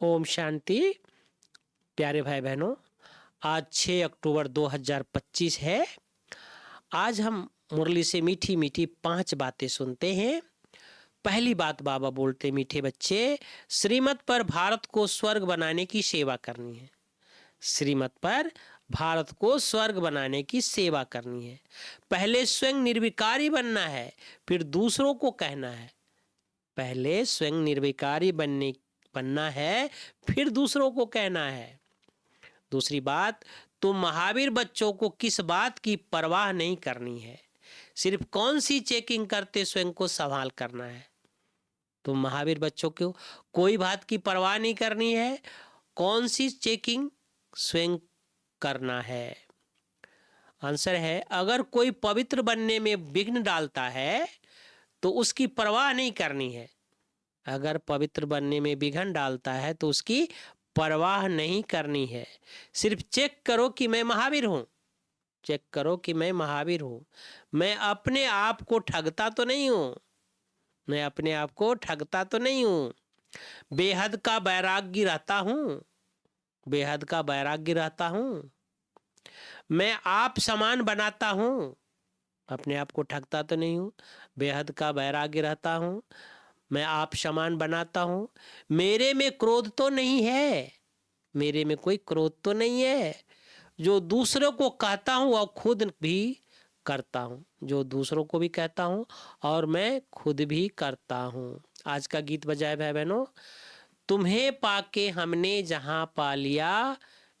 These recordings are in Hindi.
ओम शांति। प्यारे भाई बहनों, आज 6 अक्टूबर 2025 है। आज हम मुरली से मीठी मीठी 5 बातें सुनते हैं। पहली बात बाबा बोलते, मीठे बच्चे, श्रीमत पर भारत को स्वर्ग बनाने की सेवा करनी है। श्रीमत पर भारत को स्वर्ग बनाने की सेवा करनी है। पहले स्वयं निर्विकारी बनना है, फिर दूसरों को कहना है। पहले स्वयं निर्विकारी बनना है, फिर दूसरों को कहना है। दूसरी बात, तुम महावीर बच्चों को किस बात की परवाह नहीं करनी है, सिर्फ कौन सी चेकिंग करते स्वयं को संभाल करना है। तुम महावीर बच्चों को कोई बात की परवाह नहीं करनी है, कौन सी चेकिंग स्वयं करना है। आंसर है, अगर कोई पवित्र बनने में विघ्न डालता है तो उसकी परवाह नहीं करनी है। अगर पवित्र बनने में विघ्न डालता है तो उसकी परवाह नहीं करनी है। सिर्फ चेक करो कि मैं महावीर हूं। चेक करो कि मैं महावीर हूं। मैं अपने आप को ठगता तो नहीं हूं। मैं अपने आप को ठगता तो नहीं हूं। बेहद का वैराग्य रहता हूं। बेहद का वैराग्य रहता हूं। मैं आप समान बनाता हूं। अपने आप को ठगता तो नहीं हूं। बेहद का वैराग्य रहता हूं। मैं आप समान बनाता हूं। मेरे में क्रोध तो नहीं है। मेरे में कोई क्रोध तो नहीं है। जो दूसरों को कहता हूं वह खुद भी करता हूं। जो दूसरों को भी कहता हूं और मैं खुद भी करता हूं। आज का गीत बजाए भाई बहनों, तुम्हें पाके हमने जहां पा लिया,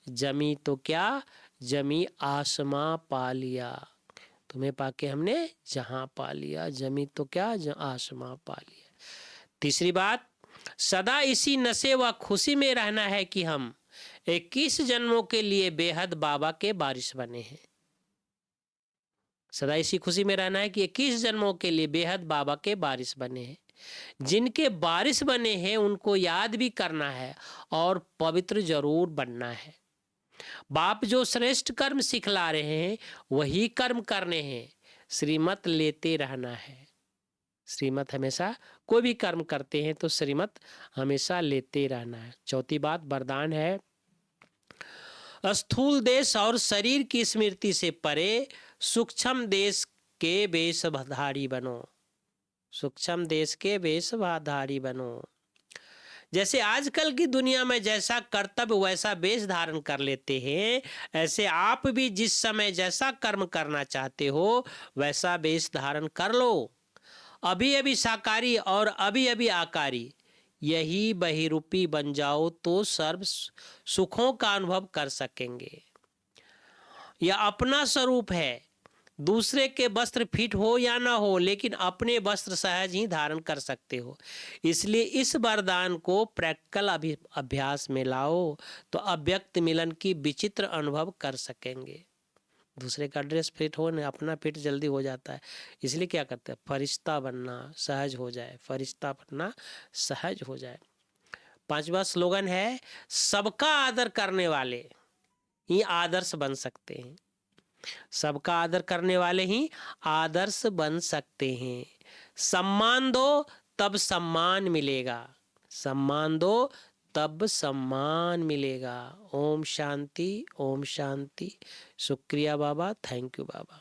जमी तो क्या जमी आसमां पा लिया। तुम्हें पाके हमने जहां पा लिया, जमी तो क्या आसमां पा लिया। तीसरी बात, सदा इसी नशे व खुशी में रहना है कि हम 21 जन्मों के लिए बेहद बाबा के वारिस बने हैं। सदा इसी खुशी में रहना है कि 21 जन्मों के लिए बेहद बाबा के वारिस बने हैं। जिनके वारिस बने हैं उनको याद भी करना है और पवित्र जरूर बनना है। बाप जो श्रेष्ठ कर्म सिखला रहे हैं वही कर्म करने हैं। श्रीमत लेते रहना है। श्रीमत हमेशा, कोई भी कर्म करते हैं तो श्रीमत हमेशा लेते रहना है। चौथी बात वरदान है, स्थूल देश और शरीर की स्मृति से परे सूक्ष्म देश के वेशधारी बनो। सूक्ष्म देश के वेशधारी बनो। जैसे आजकल की दुनिया में जैसा कर्तव्य वैसा वेश धारण कर लेते हैं, ऐसे आप भी जिस समय जैसा कर्म करना चाहते हो वैसा वेश धारण कर लो। अभी अभी साकारी और अभी अभी आकारी, यही बहिरूपी बन जाओ तो सर्व सुखों का अनुभव कर सकेंगे। यह अपना स्वरूप है। दूसरे के वस्त्र फिट हो या ना हो, लेकिन अपने वस्त्र सहज ही धारण कर सकते हो। इसलिए इस वरदान को प्रैक्टिकल अभ्यास में लाओ तो अव्यक्त मिलन की विचित्र अनुभव कर सकेंगे। दूसरे का ड्रेस फिट हो ना, अपना फिट जल्दी हो जाता है। इसलिए क्या करते हैं, फरिश्ता बनना सहज हो जाए। फरिश्ता बनना सहज हो जाए। 5वां स्लोगन है, सबका आदर करने वाले ही आदर्श बन सकते हैं। सबका आदर करने वाले ही आदर्श बन सकते हैं। सम्मान दो तब सम्मान मिलेगा। सम्मान दो तब सम्मान मिलेगा। ओम शांति, ओम शांति। शुक्रिया बाबा, थैंक यू बाबा।